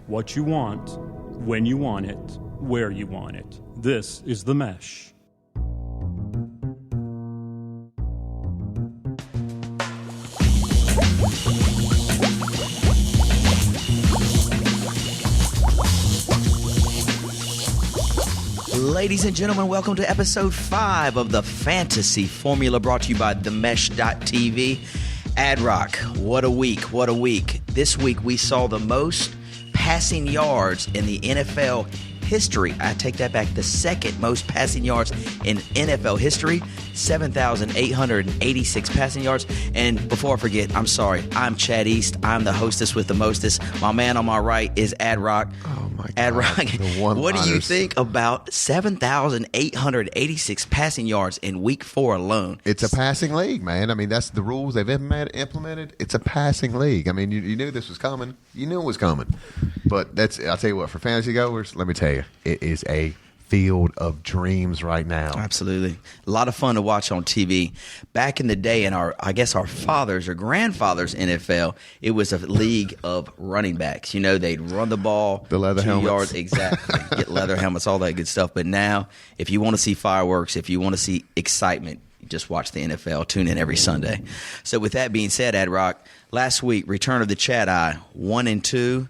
what you want, when you want it, where you want it. This is The Mesh. Ladies and gentlemen, welcome to episode 5 of the Fantasy Formula, brought to you by themesh.tv. Ad-Rock, what a week, what a week. This week we saw the most passing yards in the NFL history. I take that back, the second most passing yards in NFL history, 7,886 passing yards. And before I forget, I'm sorry, I'm Chad East. I'm the hostess with the mostest. My man on my right is Ad-Rock. Oh my God. Ad-Rock, what do you think about 7,886 passing yards in week 4 alone? It's a passing league, man. I mean, that's the rules they've implemented. It's a passing league. I mean, you knew this was coming. You knew it was coming. But I'll tell you what, for fantasy goers, let me tell you, it is a field of dreams right now. Absolutely. A lot of fun to watch on TV. Back in the day in our fathers or grandfathers' NFL, it was a league of running backs. You know, they'd run the ball. The leather 2 helmets. yards, exactly. Get leather helmets, all that good stuff. But now, if you want to see fireworks, if you want to see excitement, you just watch the NFL. Tune in every Sunday. So with that being said, Ad-Rock, last week, return of the Chadi, 1-2.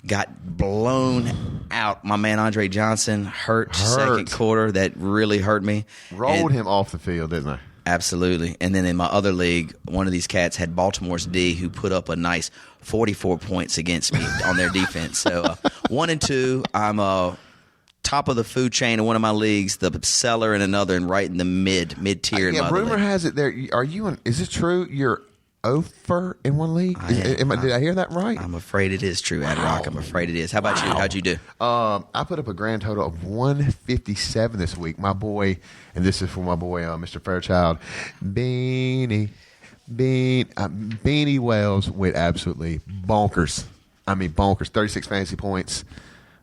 Got blown out. My man Andre Johnson hurt. Second quarter. That really hurt me. Rolled him off the field, didn't I? Absolutely. And then in my other league, one of these cats had Baltimore's D, who put up a nice 44 points against me on their defense. So 1-2. I'm top of the food chain in one of my leagues, the seller in another, and right in the mid-tier. Yeah, rumor has it there. Are you? Is it true? You're over in one league? Did I hear that right? I'm afraid it is true, Ad-Rock. I'm afraid it is. How about you? How'd you do? I put up a grand total of 157 this week. My boy, and this is for my boy, Mr. Fairchild, Beanie Wells went absolutely bonkers. I mean, bonkers. 36 fantasy points.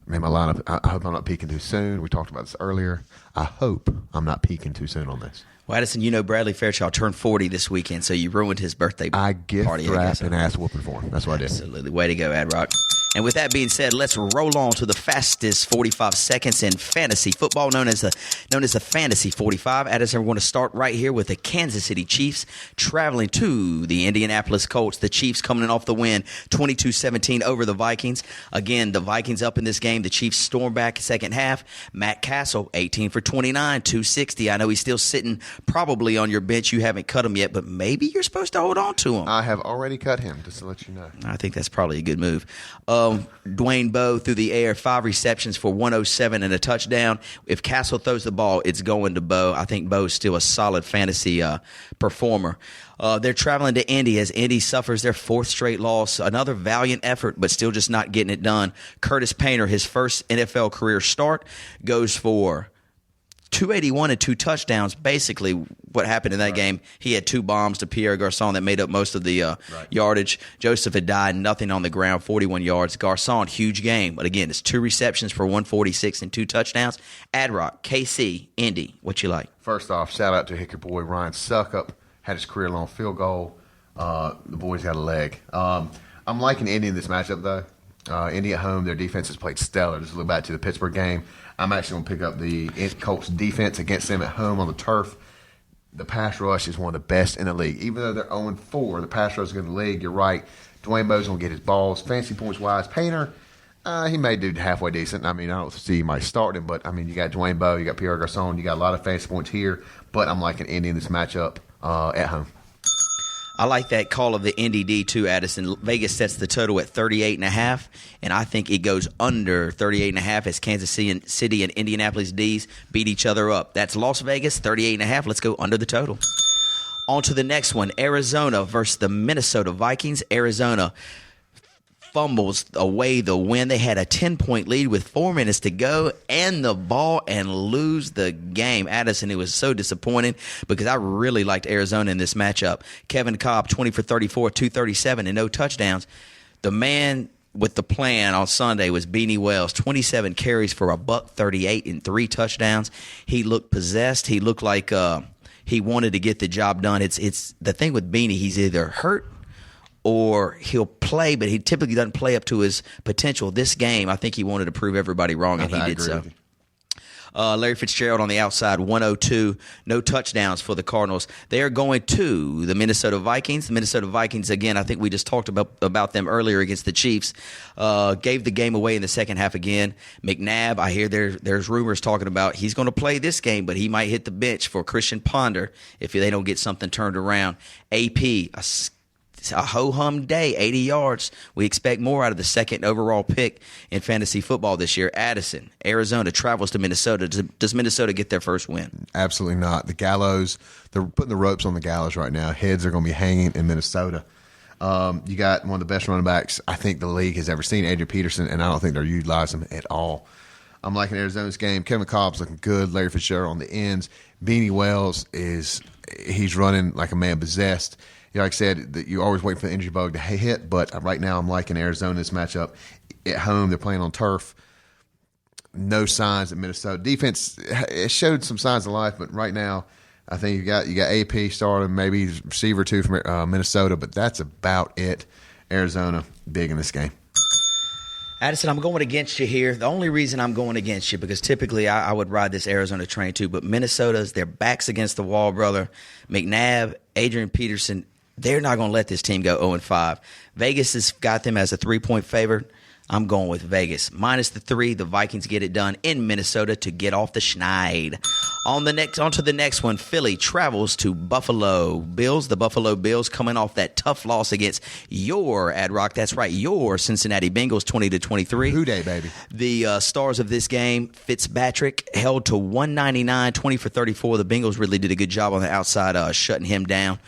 Man, my lineup, I hope I'm not peaking too soon. We talked about this earlier. I hope I'm not peaking too soon on this. Well, Addison, you know Bradley Fairchild turned 40 this weekend, so you ruined his birthday I gift party. wrapped an ass whooping for him. That's what I did. Absolutely. Way to go, Ad-Rock. And with that being said, let's roll on to the fastest 45 seconds in fantasy football, known as the Fantasy 45. Addison, we're going to start right here with the Kansas City Chiefs traveling to the Indianapolis Colts. The Chiefs coming off the win, 22-17 over the Vikings. Again, the Vikings up in this game. The Chiefs storm back second half. Matt Castle, 18 for 29, 260. I know he's still sitting probably on your bench. You haven't cut him yet, but maybe you're supposed to hold on to him. I have already cut him, just to let you know. I think that's probably a good move. Dwayne Bowe through the air, 5 receptions for 107 and a touchdown. If Castle throws the ball, it's going to Bowe. I think Bowe's still a solid fantasy performer. They're traveling to Indy as Indy suffers their 4th straight loss. Another valiant effort, but still just not getting it done. Curtis Painter, his first NFL career start, goes for 281 and 2 touchdowns. Basically, what happened in that game, he had 2 bombs to Pierre Garçon that made up most of the yardage. Joseph had died, nothing on the ground, 41 yards. Garçon, huge game. But again, it's 2 receptions for 146 and 2 touchdowns. Ad-Rock, KC, Indy, what you like? First off, shout out to Hickey boy Ryan Suckup. Had his career-long field goal. The boys got a leg. I'm liking Indy in this matchup, though. Indy at home, their defense has played stellar. Just look back to the Pittsburgh game. I'm actually going to pick up the Colts defense against them at home on the turf. The pass rush is one of the best in the league. Even though they're 0-4, the pass rush is good in the league. You're right. Dwayne Bowe's going to get his balls. Fancy points-wise, Painter, he may do halfway decent. I mean, I don't see he might start him, but, I mean, you got Dwayne Bowe, you got Pierre Garçon, you got a lot of fancy points here. But I'm liking Indy in this matchup at home. I like that call of the Indy D too, Addison. Vegas sets the total at 38.5, and I think it goes under 38.5 as Kansas City and Indianapolis D's beat each other up. That's Las Vegas, 38.5. Let's go under the total. On to the next one, Arizona versus the Minnesota Vikings. Arizona fumbles away the win. They had a 10-point lead with 4 minutes to go and the ball and lose the game. Addison, it was so disappointing because I really liked Arizona in this matchup. Kevin Cobb, 20 for 34, 237, and no touchdowns. The man with the plan on Sunday was Beanie Wells, 27 carries for $138 and 3 touchdowns. He looked possessed. He looked like he wanted to get the job done. It's the thing with Beanie, he's either hurt or he'll play, but he typically doesn't play up to his potential. This game, I think he wanted to prove everybody wrong, and he did so. Larry Fitzgerald on the outside, 102. No touchdowns for the Cardinals. They are going to the Minnesota Vikings. The Minnesota Vikings, again, I think we just talked about them earlier against the Chiefs. Gave the game away in the second half again. McNabb, I hear there's rumors talking about he's going to play this game, but he might hit the bench for Christian Ponder if they don't get something turned around. AP, a ho-hum day, 80 yards. We expect more out of the second overall pick in fantasy football this year. Addison, Arizona, travels to Minnesota. Does Minnesota get their first win? Absolutely not. The gallows, they're putting the ropes on the gallows right now. Heads are going to be hanging in Minnesota. You got one of the best running backs I think the league has ever seen, Adrian Peterson, and I don't think they're utilizing him at all. I'm liking Arizona's game. Kevin Cobb's looking good. Larry Fitzgerald on the ends. Beanie Wells he's running like a man possessed. Like I said, you're always waiting for the injury bug to hit, but right now I'm liking Arizona's matchup at home. They're playing on turf. No signs that Minnesota defense it showed some signs of life, but right now I think you got AP starting, maybe receiver two from Minnesota, but that's about it. Arizona big in this game. Addison, I'm going against you here. The only reason I'm going against you, because typically I would ride this Arizona train too, but Minnesota's, their backs against the wall, brother. McNabb, Adrian Peterson, they're not going to let this team go 0-5. Vegas has got them as a 3-point favorite. I'm going with Vegas. Minus the 3, the Vikings get it done in Minnesota to get off the schneid. On to the next one, Philly travels to Buffalo Bills. The Buffalo Bills coming off that tough loss against your Ad Rock. That's right, your Cincinnati Bengals, 20-23. Who day, baby? The stars of this game, Fitzpatrick held to 199, 20 for 34. The Bengals really did a good job on the outside, shutting him down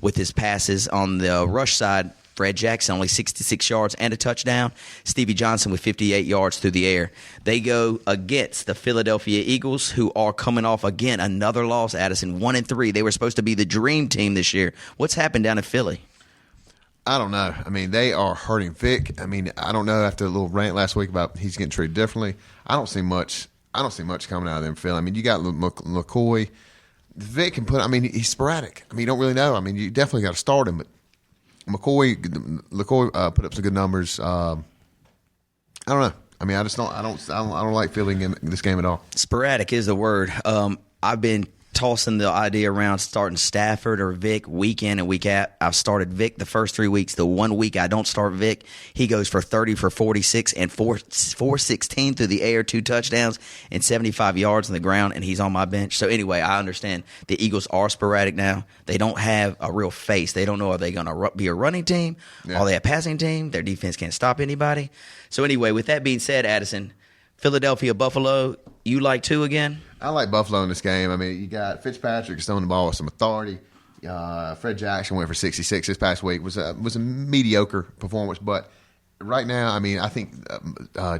with his passes. On the rush side, Fred Jackson, only 66 yards and a touchdown. Stevie Johnson with 58 yards through the air. They go against the Philadelphia Eagles, who are coming off, again, another loss, Addison, 1-3. They were supposed to be the dream team this year. What's happened down in Philly? I don't know. I mean, they are hurting Vic. I mean, I don't know, after a little rant last week about he's getting treated differently, I don't see much coming out of them in Philly. I mean, you got McCoy. Vic can put – I mean, he's sporadic. I mean, you don't really know. I mean, you definitely got to start him, but McCoy put up some good numbers. I don't know. I mean, I don't like Philly in this game at all. Sporadic is the word. I've been tossing the idea around starting Stafford or Vic week in and week out. I've started Vic the first 3 weeks. The 1 week I don't start Vic, he goes for 30 for 46 and 416 through the air, 2 touchdowns and 75 yards on the ground, and he's on my bench. So anyway, I understand the Eagles are sporadic now. They don't have a real face. They don't know, are they going to be a running team? Yeah. Are they a passing team? Their defense can't stop anybody. So anyway, with that being said, Addison, Philadelphia, Buffalo, you like 2 again? I like Buffalo in this game. I mean, you got Fitzpatrick throwing the ball with some authority. Fred Jackson went for 66 this past week. Was a mediocre performance, but right now, I mean, I think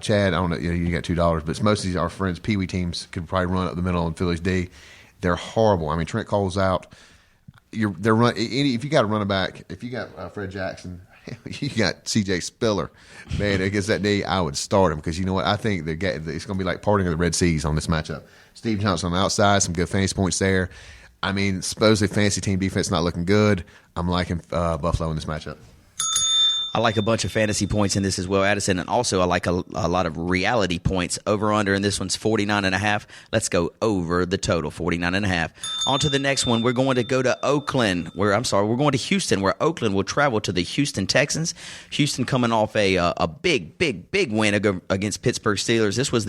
Chad. I don't know. You got $2, but most of these our friends' Pee Wee teams could probably run up the middle on Philly's D. They're horrible. I mean, Trent Cole's out. If you got a running back, if you got Fred Jackson, you got C.J. Spiller, man, against that D, I would start him because you know what? I think it's going to be like parting of the Red Seas on this matchup. Steve Johnson on the outside, some good fantasy points there. I mean, supposedly fantasy team defense not looking good. I'm liking Buffalo in this matchup. I like a bunch of fantasy points in this as well, Addison, and also I like a lot of reality points. Over-under in this one's 49.5. Let's go over the total, 49.5. On to the next one. We're going to go to we're going to Houston, where Oakland will travel to the Houston Texans. Houston coming off a big win against Pittsburgh Steelers. This was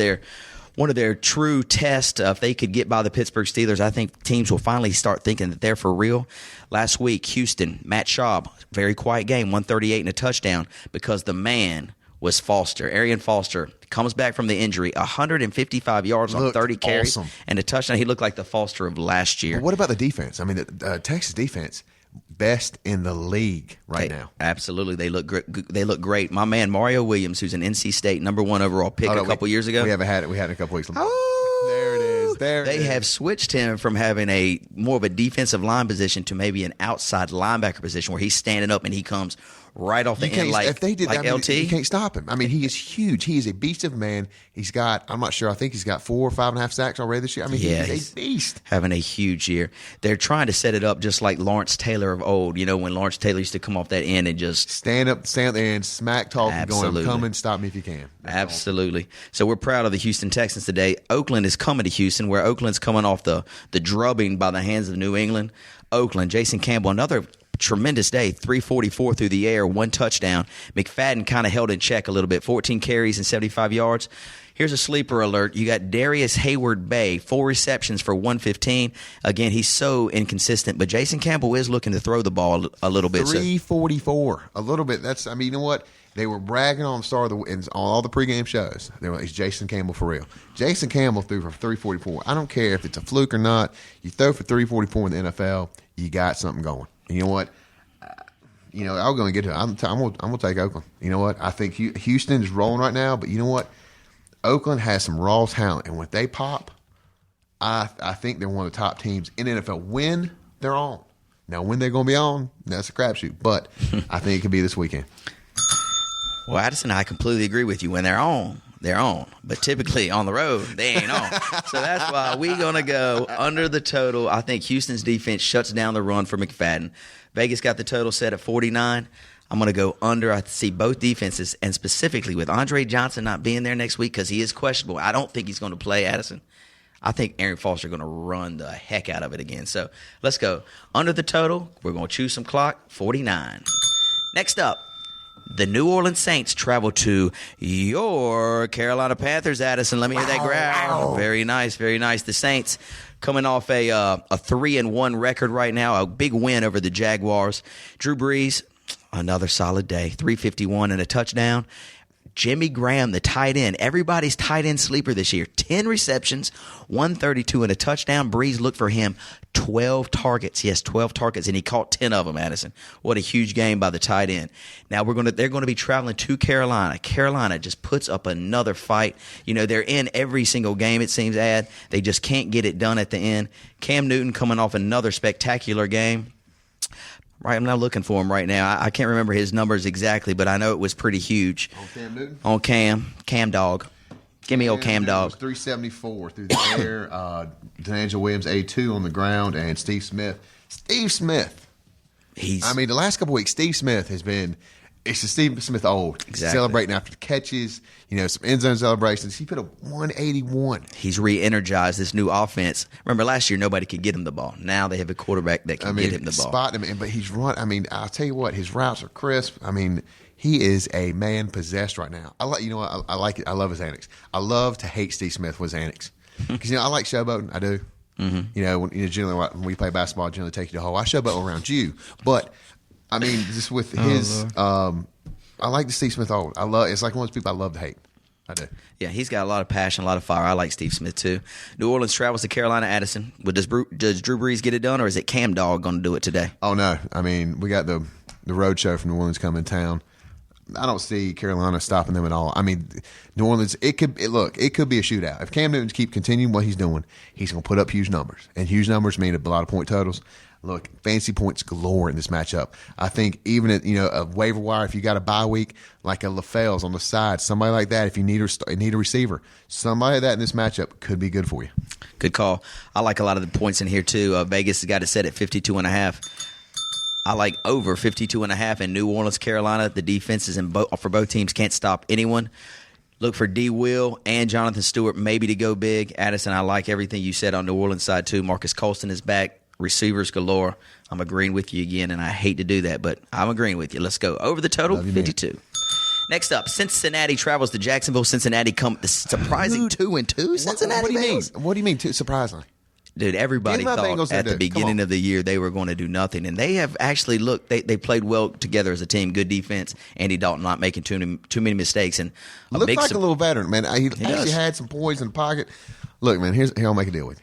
one of their true tests. If they could get by the Pittsburgh Steelers, I think teams will finally start thinking that they're for real. Last week, Houston, Matt Schaub, very quiet game, 138 and a touchdown, because the man was Foster. Arian Foster comes back from the injury, 155 yards on 30 carries, and a touchdown. He looked like the Foster of last year. But what about the defense? I mean, the Texas defense, best in the league now. Absolutely. They look great. My man, Mario Williams, who's an NC State #1 overall pick a couple years ago. We haven't had it. We had it a couple weeks ago. Oh, there it is. They have switched him from having a more of a defensive line position to maybe an outside linebacker position where he's standing up and he comes right off the end like, if they did like that, LT. You can't stop him. I mean, he is huge. He is a beast of a man. He's got, I'm not sure, I think he's got 4 or 5.5 sacks already this year. I mean, he's a beast. Having a huge year. They're trying to set it up just like Lawrence Taylor of old. You know, when Lawrence Taylor used to come off that end and just stand up there and smack talk and Absolutely. going, I'm coming, stop me if you can. Absolutely. So we're proud of the Houston Texans today. Oakland is coming to Houston, where Oakland's coming off the drubbing by the hands of New England. Oakland, Jason Campbell, another tremendous day, 344 through the air, 1 touchdown. McFadden kind of held in check a little bit, 14 carries and 75 yards. Here's a sleeper alert. You got Darius Hayward-Bay, 4 receptions for 115. Again, he's so inconsistent, but Jason Campbell is looking to throw the ball a little bit. 344, a little bit. That's, I mean, you know what? They were bragging on the start of on all the pregame shows. They were like, it's Jason Campbell for real. Jason Campbell threw for 344. I don't care if it's a fluke or not. You throw for 344 in the NFL, you got something going. And you know what? I'm going to get to it. I'm going to take Oakland. You know what? I think Houston is rolling right now, but you know what? Oakland has some raw talent, and when they pop, I think they're one of the top teams in the NFL when they're on. Now, when they're going to be on, that's a crapshoot, but I think it could be this weekend. Well, Addison, I completely agree with you. When they're on, they're on. But typically on the road, they ain't on. So that's why we're going to go under the total. I think Houston's defense shuts down the run for McFadden. Vegas got the total set at 49. I'm going to go under. I see both defenses, and specifically with Andre Johnson not being there next week because he is questionable. I don't think he's going to play, Addison. I think Aaron Foster going to run the heck out of it again. So let's go under the total. We're going to choose some clock, 49. Next up, the New Orleans Saints travel to your Carolina Panthers, Addison. Let me hear that growl. Very nice, very nice. The Saints coming off a 3-1 record right now, a big win over the Jaguars. Drew Brees, another solid day, 351 and a touchdown. Jimmy Graham, the tight end, everybody's tight end sleeper this year. 10 receptions, 132 and a touchdown. Breeze looked for him 12 targets. Yes, 12 targets, and he caught 10 of them, Addison. What a huge game by the tight end. Now they're going to be traveling to Carolina. Carolina just puts up another fight. You know, they're in every single game, it seems, They just can't get it done at the end. Cam Newton coming off another spectacular game. Right, I'm not looking for him right now. I can't remember his numbers exactly, but I know it was pretty huge. On Cam Newton? On Cam Dog. Give me old Cam Dog. 374 through the air. D'Angelo Williams, A2 on the ground, and Steve Smith. The last couple weeks, Steve Smith has been – it's the Steve Smith old. Exactly. Celebrating after the catches, some end zone celebrations. He put up 181. He's re-energized this new offense. Remember, last year nobody could get him the ball. Now they have a quarterback that can get him the ball. Spot him, but he's run. I'll tell you what, his routes are crisp. He is a man possessed right now. I like it. I love his antics. I love to hate Steve Smith with his antics because I like showboating. I do. Mm-hmm. Generally when we play basketball, I generally take you to hole. I showboat around you, but. Just with his, I like the Steve Smith old. It's like one of those people I love to hate. I do. Yeah, he's got a lot of passion, a lot of fire. I like Steve Smith too. New Orleans travels to Carolina, Addison. Does Drew Brees get it done, or is it Cam Dog going to do it today? Oh no, we got the road show from New Orleans coming to town. I don't see Carolina stopping them at all. New Orleans, it could be a shootout. If Cam Newton keep continuing what he's doing, he's going to put up huge numbers, and huge numbers mean a lot of point totals. Look, fantasy points galore in this matchup. I think even at a waiver wire, if you got a bye week like a LaFell's on the side, somebody like that, if you need a receiver, somebody like that in this matchup could be good for you. Good call. I like a lot of the points in here too. Vegas has got it set at 52.5. I like over 52.5 in New Orleans, Carolina. The defenses for both teams can't stop anyone. Look for D. Will and Jonathan Stewart maybe to go big. Addison, I like everything you said on New Orleans side too. Marcus Colston is back. Receivers galore. I'm agreeing with you again, and I hate to do that, but I'm agreeing with you. Let's go. Over the total, 52. Man. Next up, Cincinnati travels to Jacksonville. Cincinnati come the surprising 2-2. Cincinnati. What do you mean? What do you mean? Surprisingly, dude. Everybody thought at the beginning of the year they were going to do nothing, and they have actually looked. They played well together as a team. Good defense. Andy Dalton not making too many mistakes, and looks like a little veteran, man. He actually had some poise in the pocket. Look, man. Here I'll make a deal with you.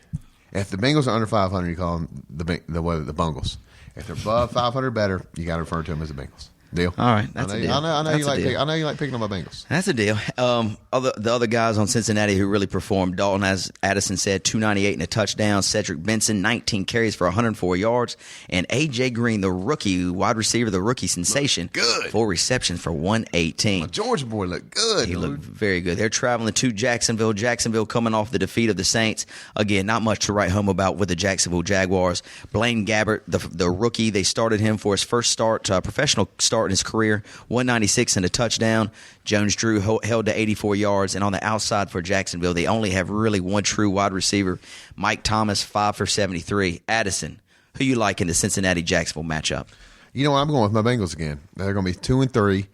If the Bengals are under 500, you call them the Bungles. If they're above 500 better, you got to refer to them as the Bengals. Deal. All right, that's a deal. I know That's you a like. deal. I know you like picking on my Bengals. That's a deal. The other guys on Cincinnati who really performed, Dalton, as Addison said, 298 and a touchdown. Cedric Benson, 19 carries for 104 yards. And A.J. Green, the rookie wide receiver, the rookie sensation, good. 4 receptions for 118. My Georgia boy looked good. He looked very good. They're traveling to Jacksonville. Jacksonville coming off the defeat of the Saints. Again, not much to write home about with the Jacksonville Jaguars. Blaine Gabbert, the rookie, they started him for his first professional start in his career, 196 and a touchdown. Jones Drew held to 84 yards. And on the outside for Jacksonville, they only have really one true wide receiver, Mike Thomas, 5 for 73. Addison, who you like in the Cincinnati-Jacksonville matchup? You know what? I'm going with my Bengals again. They're going to be 2-3.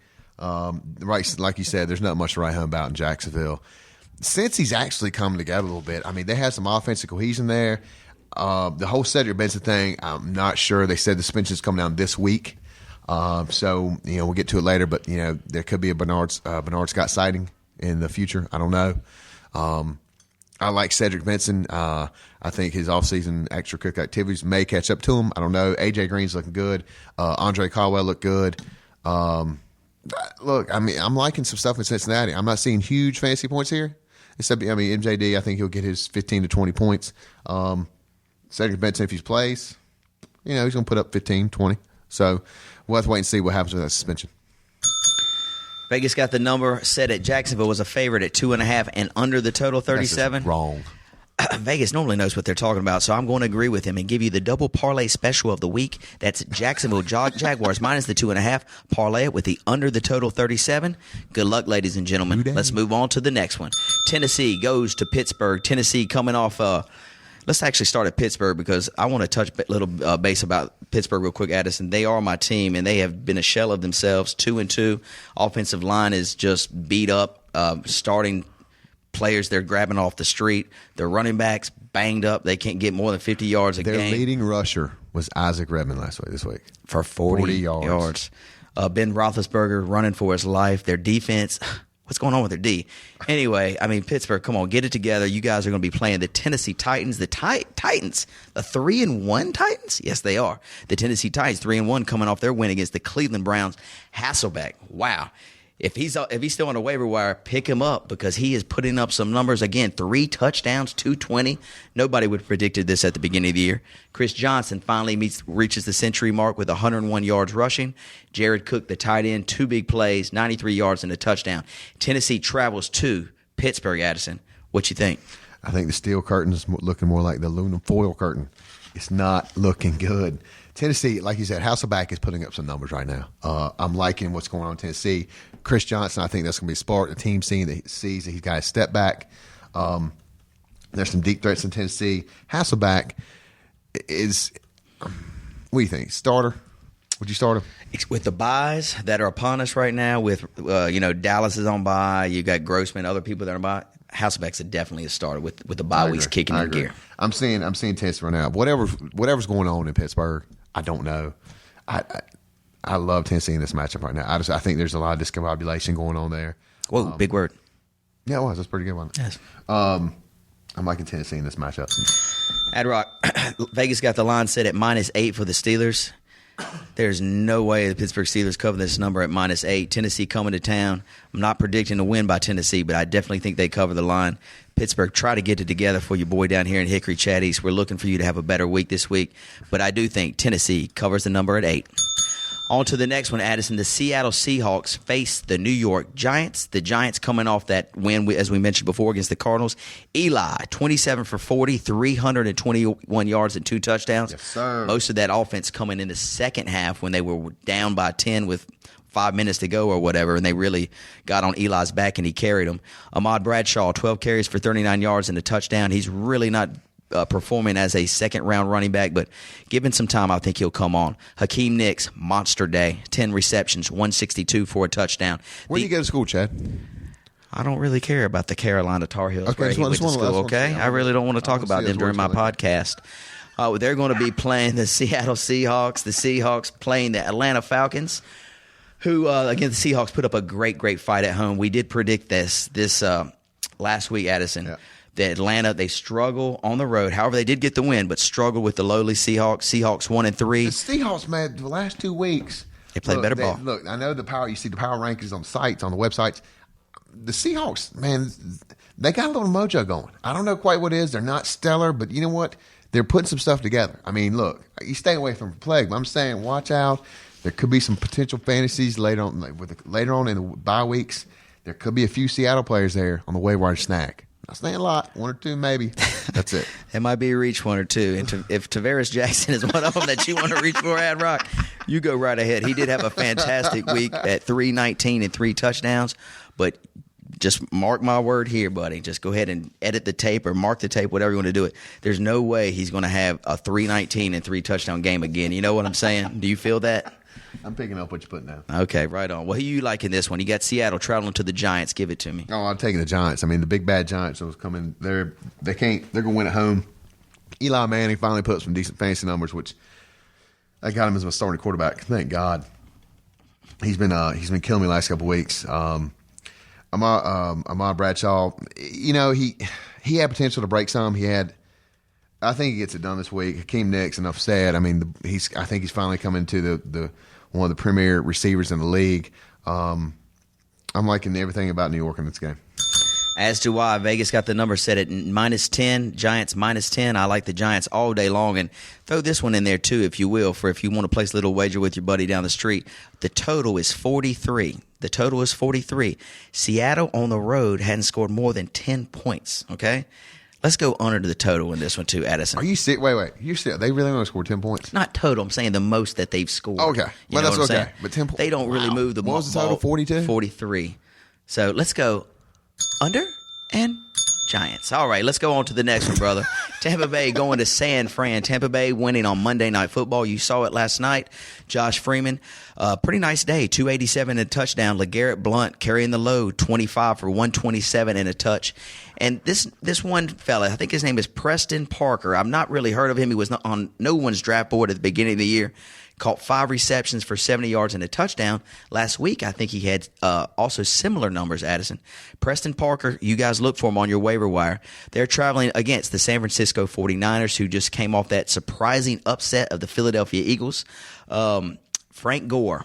Right, like you said, there's not much to write home about in Jacksonville. Since he's actually coming together a little bit, I mean, they have some offensive cohesion there. The whole Cedric Benson thing, I'm not sure. They said the suspension's coming down this week. So, we'll get to it later, but, there could be a Bernard Scott sighting in the future. I don't know. I like Cedric Benson. I think his offseason extracurricular activities may catch up to him. I don't know. A.J. Green's looking good. Andre Caldwell looked good. Look, I mean, I'm liking some stuff in Cincinnati. I'm not seeing huge fantasy points here. Except, MJD, I think he'll get his 15 to 20 points. Cedric Benson, if he plays, he's going to put up 15, 20. So we'll have to wait and see what happens with that suspension. Vegas got the number set at Jacksonville was a favorite at 2.5 and under the total 37. That's wrong. Vegas normally knows what they're talking about, so I'm going to agree with him and give you the double parlay special of the week. That's Jacksonville Jaguars minus the 2.5. Parlay it with the under the total 37. Good luck, ladies and gentlemen. Let's move on to the next one. Tennessee goes to Pittsburgh. Tennessee coming off let's actually start at Pittsburgh because I want to touch a little base about Pittsburgh real quick, Addison. They are my team, and they have been a shell of themselves, 2-2. Offensive line is just beat up. Starting players they're grabbing off the street. Their running backs banged up. They can't get more than 50 yards a game. Their leading rusher was Isaac Redmond this week. For 40 yards. Ben Roethlisberger running for his life. Their defense, what's going on with their D? Anyway, I mean, Pittsburgh, come on, get it together. You guys are going to be playing the Tennessee Titans. The Titans, the 3-1 Titans? Yes, they are. The Tennessee Titans, 3-1, coming off their win against the Cleveland Browns. Hasselbeck, wow. If he's still on the waiver wire, pick him up because he is putting up some numbers. Again, 3 touchdowns, 220. Nobody would have predicted this at the beginning of the year. Chris Johnson finally reaches the century mark with 101 yards rushing. Jared Cook, the tight end, 2 big plays, 93 yards and a touchdown. Tennessee travels to Pittsburgh, Addison. What you think? I think the steel curtain is looking more like the aluminum foil curtain. It's not looking good. Tennessee, like you said, Hasselbeck is putting up some numbers right now. I'm liking what's going on in Tennessee. Chris Johnson, I think that's going to be smart. The team sees that he's got a step back. There's some deep threats in Tennessee. Hasselbeck is, what do you think? Starter? Would you start him? With the buys that are upon us right now, with Dallas is on bye, you got Grossman, other people that are on bye. Hasselbeck's definitely a starter with the bye weeks kicking in gear. I'm seeing Tennessee right now. Whatever's going on in Pittsburgh, I don't know. I love Tennessee in this matchup right now. I think there's a lot of discombobulation going on there. Whoa, big word. Yeah, it was. That's a pretty good one. Yes. I'm liking Tennessee in this matchup. Adrock, Vegas got the line set at -8 for the Steelers. There's no way the Pittsburgh Steelers cover this number at -8. Tennessee coming to town. I'm not predicting a win by Tennessee, but I definitely think they cover the line. Pittsburgh, try to get it together for your boy down here in Hickory, Chaddies. We're looking for you to have a better week this week, but I do think Tennessee covers the number at 8. On to the next one, Addison. The Seattle Seahawks face the New York Giants. The Giants coming off that win, as we mentioned before, against the Cardinals. Eli, 27 for 40, 321 yards and 2 touchdowns. Yes, sir. Most of that offense coming in the second half when they were down by 10 with 5 minutes to go or whatever, and they really got on Eli's back and he carried them. Ahmad Bradshaw, 12 carries for 39 yards and a touchdown. He's really not performing as a second-round running back, but given some time, I think he'll come on. Hakeem Nicks, monster day, 10 receptions, 162 for a touchdown. Where do you go to school, Chad? I don't really care about the Carolina Tar Heels. Okay, where he went to school, okay? I really don't want to talk about them during my podcast. They're going to be playing the Seattle Seahawks. The Seahawks playing the Atlanta Falcons, who, again, the Seahawks put up a great fight at home. We did predict this last week, Addison. Yeah. The Atlanta, they struggle on the road. However, they did get the win, but struggle with the lowly Seahawks. Seahawks 1-3. The Seahawks, man, the last 2 weeks. They play better ball. Look, I know you see the power rankings on the sites, on the websites. The Seahawks, man, they got a little mojo going. I don't know quite what it is. They're not stellar, but you know what? They're putting some stuff together. I mean, look, you stay away from plague, but I'm saying watch out. There could be some potential fantasies later on in the bye weeks. There could be a few Seattle players there on the waiver wire snag. Not saying a lot, one or two maybe. That's it. It might be a reach, one or two. And if Tavares Jackson is one of them that you want to reach for, Ad Rock, you go right ahead. He did have a fantastic week at 319 and 3 touchdowns, but just mark my word here, buddy. Just go ahead and edit the tape or mark the tape, whatever you want to do it. There's no way he's going to have a 319 and 3 touchdown game again. You know what I'm saying? Do you feel that? I'm picking up what you're putting down. Okay, right on. Well, who you like in this one? You got Seattle traveling to the Giants. Give it to me. Oh, I'm taking the Giants. I mean, the big bad Giants. Those coming. They're going to win at home. Eli Manning finally put up some decent fantasy numbers, which I got him as my starting quarterback. Thank God. He's been killing me the last couple of weeks. Ahmad Bradshaw, you know, he had potential to break some. I think he gets it done this week. Hakeem Nicks, enough said. I mean, I think he's finally coming to the one of the premier receivers in the league. I'm liking everything about New York in this game. As do I. Vegas got the number set at -10. Giants -10. I like the Giants all day long. And throw this one in there, too, if you will, for if you want to place a little wager with your buddy down the street. The total is 43. The total is 43. Seattle on the road hadn't scored more than 10 points, okay? Let's go under the total in this one, too, Addison. Are you sick? Wait. They really want to score 10 points? Not total. I'm saying the most that they've scored. Okay. Well, that's okay. But 10 points. They don't really move the ball. What was the total, 42? 43. So let's go under and Giants. All right, let's go on to the next one, brother. Tampa Bay going to San Fran. Tampa Bay winning on Monday Night Football. You saw it last night. Josh Freeman, pretty nice day. 287 and a touchdown. LeGarrette Blount carrying the load, 25 for 127 and a touch. And this one fella, I think his name is Preston Parker. I've not really heard of him. He was not on no one's draft board at the beginning of the year. Caught 5 receptions for 70 yards and a touchdown. Last week, I think he had also similar numbers, Addison. Preston Parker, you guys look for him on your waiver wire. They're traveling against the San Francisco 49ers, who just came off that surprising upset of the Philadelphia Eagles. Frank Gore,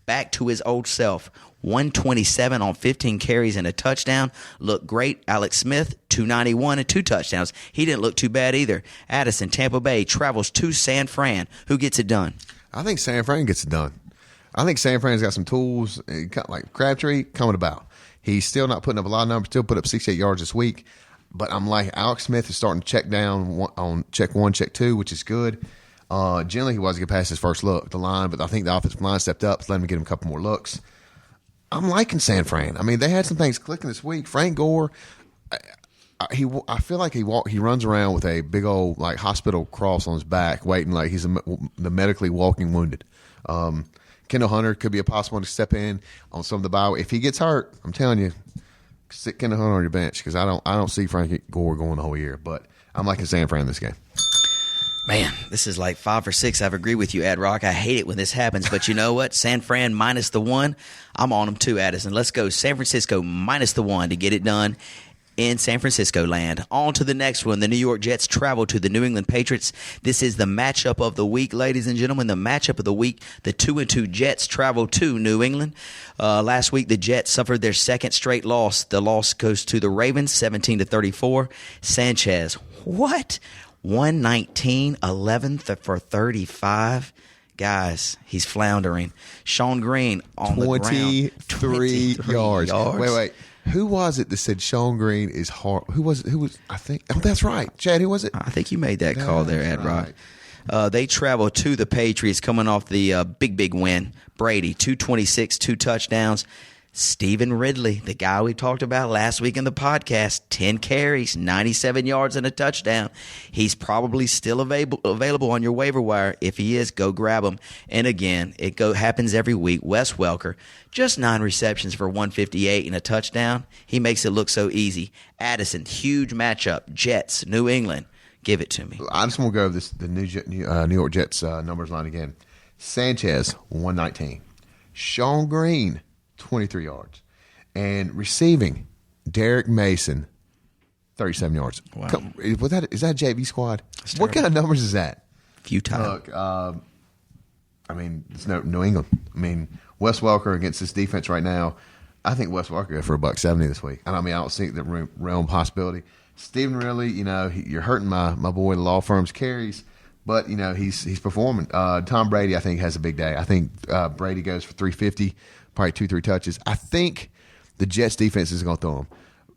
back to his old self. 127 on 15 carries and a touchdown. Looked great. Alex Smith, 291 and 2 touchdowns. He didn't look too bad either. Addison, Tampa Bay travels to San Fran. Who gets it done? I think San Fran gets it done. I think San Fran's got some tools, like Crabtree, coming about. He's still not putting up a lot of numbers, still put up 68 yards this week. But I'm like, Alex Smith is starting to check down on check 1, check 2, which is good. Generally, he wasn't get past his first look, the line, but I think the offensive line stepped up, so let him get him a couple more looks. I'm liking San Fran. I mean, they had some things clicking this week. Frank Gore, I feel like he runs around with a big old like hospital cross on his back, waiting like he's the medically walking wounded. Kendall Hunter could be a possible one to step in on some of the bye. If he gets hurt, I'm telling you, sit Kendall Hunter on your bench because I don't see Frank Gore going the whole year. But I'm liking San Fran this game. Man, this is like 5 or 6. I've agreed with you, Ad Rock. I hate it when this happens, but you know what? San Fran minus the 1. I'm on them too, Addison. Let's go San Francisco minus the 1 to get it done in San Francisco land. On to the next one. The New York Jets travel to the New England Patriots. This is the matchup of the week, ladies and gentlemen. The matchup of the week. The 2-2 Jets travel to New England. Last week, the Jets suffered their second straight loss. The loss goes to the Ravens, 17-34. Sanchez, what? 119, 11 for 35. Guys, he's floundering. Sean Green on the ground. 23 yards. Wait. Who was it that said Sean Green is hard? Who was? I think. Oh, that's right. Chad, who was it? I think you made that call there, Ed Rock. They travel to the Patriots coming off the big win. Brady, 226, 2 touchdowns. Stephen Ridley, the guy we talked about last week in the podcast, 10 carries, 97 yards and a touchdown. He's probably still available on your waiver wire. If he is, go grab him. And again, it happens every week. Wes Welker, just 9 receptions for 158 and a touchdown. He makes it look so easy. Addison, huge matchup. Jets, New England. Give it to me. I just want to go over the New York Jets numbers line again. Sanchez, 119. Sean Green, 23 yards. And receiving, Derek Mason, 37 yards. Wow. Is that JV squad? What kind of numbers is that? Futile. Look, I I mean, it's no New England. I mean, Wes Welker against this defense right now. I think Wes Welker go for $170 this week. I mean, I don't see the realm possibility. Stephen Ridley, you're hurting my boy, the law firm's carries, but he's performing. Tom Brady, I think, has a big day. I think Brady goes for 350, probably 2-3 touches. I think the Jets defense is going to throw him.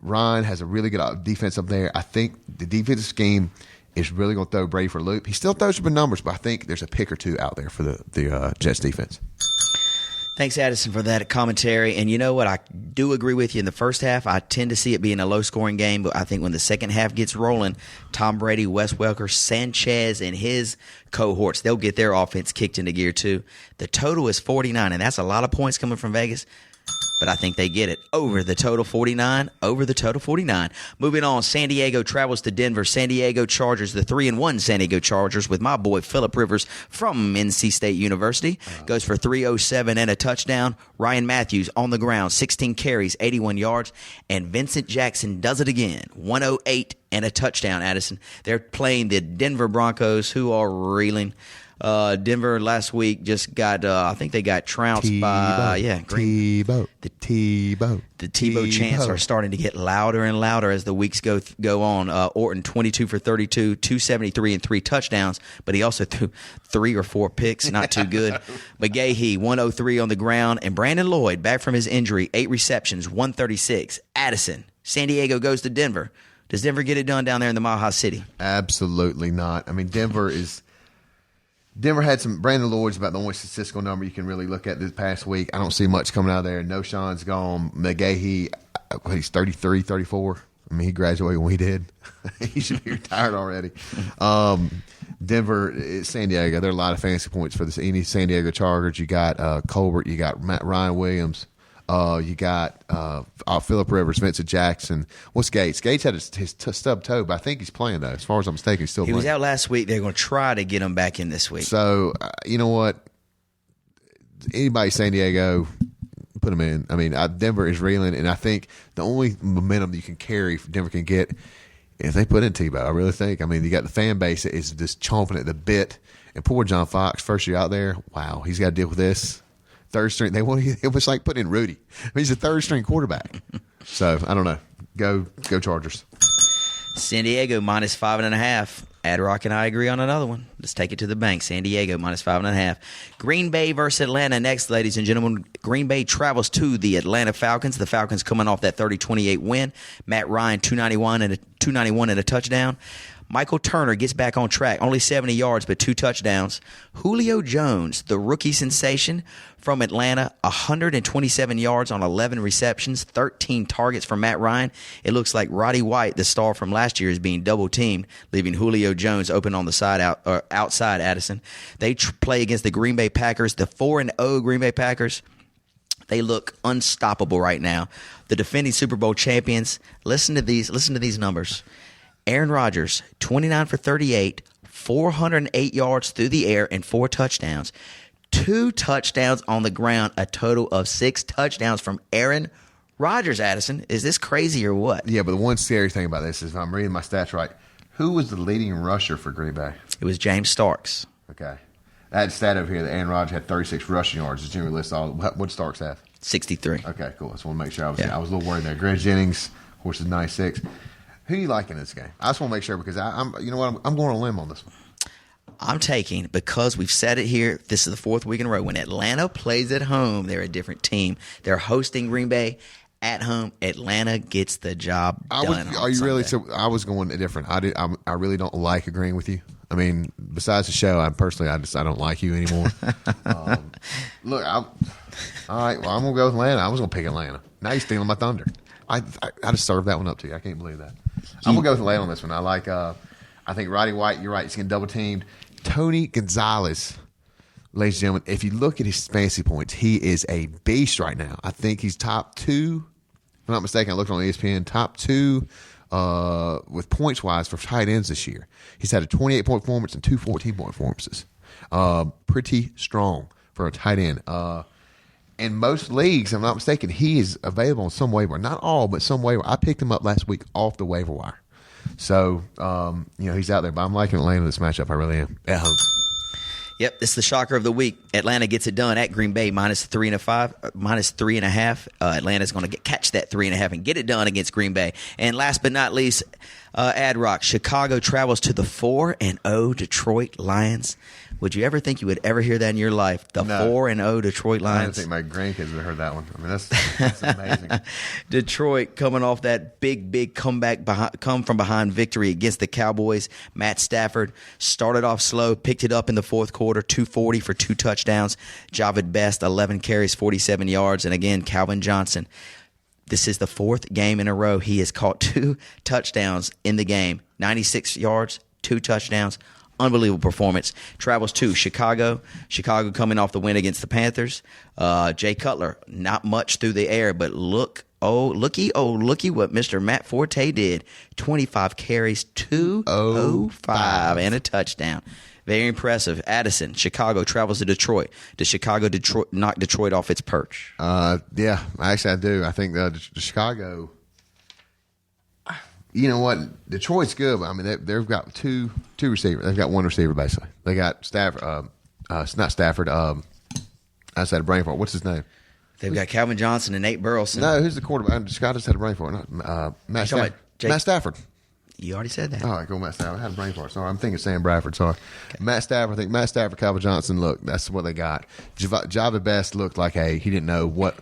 Ryan has a really good defense up there. I think the defensive scheme is really going to throw Brady for a loop. He still throws for numbers, but I think there's a pick or two out there for the Jets defense. Thanks, Addison, for that commentary. And you know what? I do agree with you. In the first half, I tend to see it being a low-scoring game. But I think when the second half gets rolling, Tom Brady, Wes Welker, Sanchez, and his cohorts, they'll get their offense kicked into gear too. The total is 49, and that's a lot of points coming from Vegas. But I think they get it over the total 49, Moving on, San Diego travels to Denver. San Diego Chargers, the 3-1 San Diego Chargers with my boy Phillip Rivers from NC State University. Goes for 307 and a touchdown. Ryan Matthews on the ground, 16 carries, 81 yards. And Vincent Jackson does it again, 108 and a touchdown, Addison. They're playing the Denver Broncos, who are reeling. Denver last week just got, I think they got trounced by, Tebow. The Tebow chants are starting to get louder and louder as the weeks go on. Orton, 22 for 32, 273 and 3 touchdowns, but he also threw 3 or 4 picks, not too good. McGahee, 103 on the ground, and Brandon Lloyd, back from his injury, 8 receptions, 136. Addison, San Diego goes to Denver. Does Denver get it done down there in the Mile High City? Absolutely not. I mean, Denver had some. Brandon Lloyd's about the only statistical number you can really look at this past week. I don't see much coming out of there. No Sean's gone. McGahee, he's 33, 34. I mean, he graduated when we did. He should be retired already. Denver, San Diego, there are a lot of fantasy points for this. Any San Diego Chargers. You got Colbert. You got Ryan Williams. You got Phillip Rivers, Vincent Jackson. What's Gates? Gates had his stub toe, but I think he's playing, though. As far as I'm mistaken, he's still playing. He was out last week. They're going to try to get him back in this week. So, you know what? Anybody San Diego, put him in. I mean, Denver is reeling, and I think the only momentum you can carry, Denver can get, if they put in Tebow. I really think. I mean, you got the fan base that is just chomping at the bit. And poor John Fox, first year out there, wow, he's got to deal with this. Third string. It was like putting in Rudy. I mean, he's a third string quarterback. So I don't know. Go Chargers. San Diego minus 5.5. Adrock and I agree on another one. Let's take it to the bank. San Diego minus 5.5. Green Bay versus Atlanta next, ladies and gentlemen. Green Bay travels to the Atlanta Falcons. The Falcons coming off that 30-28 win. Matt Ryan 291 and a touchdown. Michael Turner gets back on track. Only 70 yards, but 2 touchdowns. Julio Jones, the rookie sensation from Atlanta, 127 yards on 11 receptions, 13 targets for Matt Ryan. It looks like Roddy White, the star from last year, is being double-teamed, leaving Julio Jones open on the side outside Addison. They play against the Green Bay Packers, the 4-0 Green Bay Packers. They look unstoppable right now. The defending Super Bowl champions, listen to these numbers. Aaron Rodgers, 29 for 38, 408 yards through the air, and 4 touchdowns. 2 touchdowns on the ground, a total of 6 touchdowns from Aaron Rodgers, Addison. Is this crazy or what? Yeah, but the one scary thing about this is, if I'm reading my stats right, who was the leading rusher for Green Bay? It was James Starks. Okay. I had a stat over here that Aaron Rodgers had 36 rushing yards. Does Jimmy list all? What did Starks have? 63. Okay, cool. I just want to make sure I was a little worried there. Greg Jennings, of course, is 96. Who do you like in this game? I just want to make sure, because I'm going on a limb on this one. I'm taking, because we've said it here, this is the 4th week in a row. When Atlanta plays at home, they're a different team. They're hosting Green Bay at home. Atlanta gets the job done. Are you really? So I was going different. I really don't like agreeing with you. I mean, besides the show, I don't like you anymore. Look, all right. Well, I'm gonna go with Atlanta. I was gonna pick Atlanta. Now you're stealing my thunder. I just served that one up to you. I can't believe that. I'm gonna go with Atlanta on this one. I think Roddy White. You're right. He's getting double teamed. Tony Gonzalez, ladies and gentlemen. If you look at his fantasy points, he is a beast right now. I think he's top 2. If I'm not mistaken, I looked on ESPN. Top 2 with points wise for tight ends this year. He's had a 28-point performance and 2 14-point performances. Pretty strong for a tight end. In most leagues, if I'm not mistaken, he is available on some waiver. Not all, but some waiver. I picked him up last week off the waiver wire. So, he's out there. But I'm liking Atlanta in this matchup. I really am. At home. Yep, it's the shocker of the week. Atlanta gets it done at Green Bay, -3.5. Atlanta's going to catch that 3.5 and get it done against Green Bay. And last but not least, Ad Rock, Chicago travels to the 4-0 Detroit Lions. Would you ever think you would ever hear that in your life? The 4-0 Detroit Lions. I don't think my grandkids would have heard that one. I mean, that's amazing. Detroit coming off that big comeback, come from behind victory against the Cowboys. Matt Stafford started off slow, picked it up in the fourth quarter, 240 for 2 touchdowns. Javid Best, 11 carries, 47 yards. And again, Calvin Johnson. This is the 4th game in a row he has caught 2 touchdowns in the game. 96 yards, 2 touchdowns. Unbelievable performance. Travels to Chicago. Chicago coming off the win against the Panthers. Jay Cutler, not much through the air, but looky what Mr. Matt Forte did. 25 carries, 205, and a touchdown. Very impressive. Addison, Chicago travels to Detroit. Does Chicago knock Detroit off its perch? Yeah, actually I do. I think Chicago. You know what? Detroit's good. But I mean, they've got two receivers. They've got one receiver basically. They got Stafford. It's not Stafford. I said a brain fart. What's his name? They've got Calvin Johnson and Nate Burleson. No, who's the quarterback? Scott just had a brain fart. Matt Stafford. Matt Stafford. You already said that. All right, go Matt Stafford. I had a brain fart. Sorry, I'm thinking Sam Bradford. Sorry, okay. Matt Stafford. I think Matt Stafford, Calvin Johnson. Look, that's what they got. Javid Best looked like he didn't know what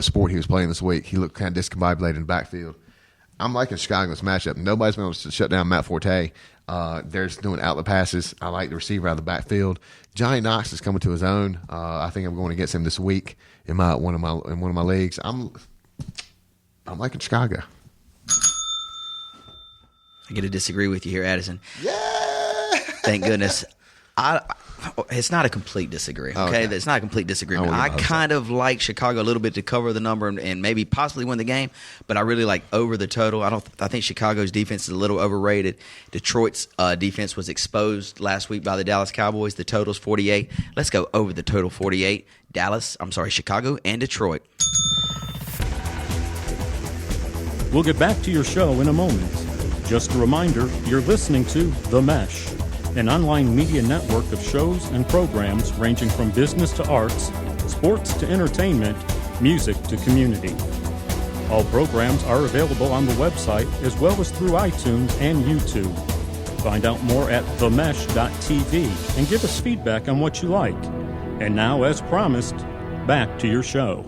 sport he was playing this week. He looked kind of discombobulated in the backfield. I'm liking Chicago's matchup. Nobody's been able to shut down Matt Forte. They're just doing outlet passes. I like the receiver out of the backfield. Johnny Knox is coming to his own. I think I'm going against him this week in one of my leagues. I'm liking Chicago. I get to disagree with you here, Addison. Yeah. Thank goodness. It's not a complete disagree. Okay, it's not a complete disagreement. I kind of like Chicago a little bit to cover the number and maybe possibly win the game, but I really like over the total. I think Chicago's defense is a little overrated. Detroit's defense was exposed last week by the Dallas Cowboys. The total's 48. Let's go over the total 48. Chicago and Detroit. We'll get back to your show in a moment. Just a reminder, you're listening to The Mesh, an online media network of shows and programs ranging from business to arts, sports to entertainment, music to community. All programs are available on the website as well as through iTunes and YouTube. Find out more at themesh.tv and give us feedback on what you like. And now, as promised, back to your show.